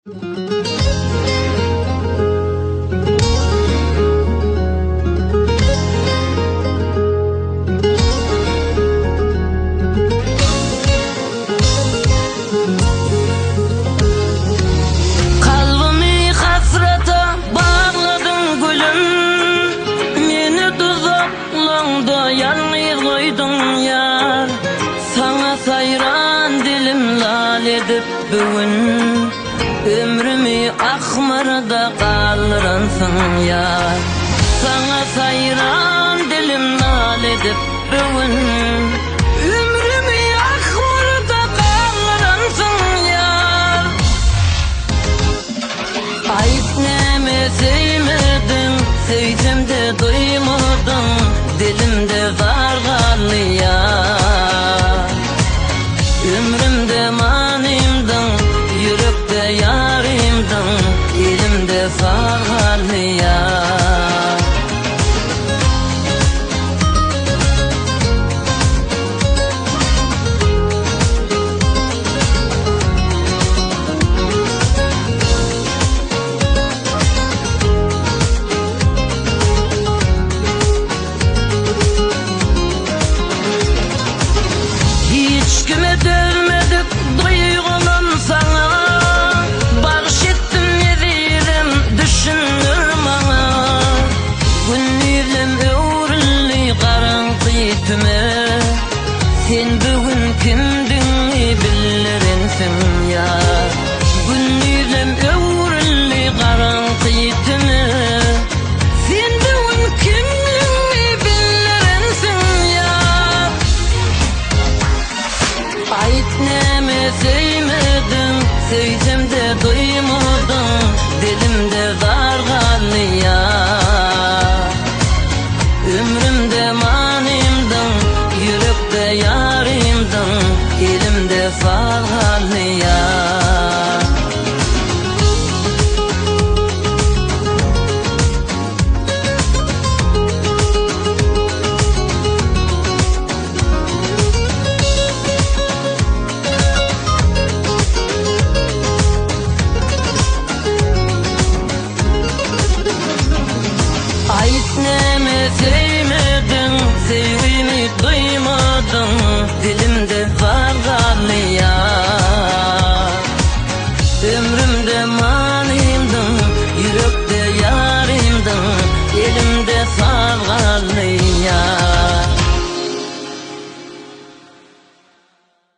Kalbimi hasrete bağladın gülüm, meni tuzaklarda yalnız koydun yar. Sana sayran dilim lal edip bugün, ömrümü akmarda kaldıransın yar. Sana sayran dilim lal edip bugün, ömrümü akmarda kaldıransın yar. Ayıp neme sevmedim, sevdim de duymadım, dilimde var garlı yar. Ömrümde manimdin, yürekte yarimdin, elimde sargarlı yar. Hiç kime dövmedik duygulan sana, bağışıttım yedim düşünür bana. Günlüğüm öğrünlü karanlık tüme, sen bugün kimdin bilirsin ya. Günlüğüm öğrünlü karanlık tüme, sen bugün kimdin bilirsin ya. Ayıp neme sevmedim, sevdim de duymadım, dilimde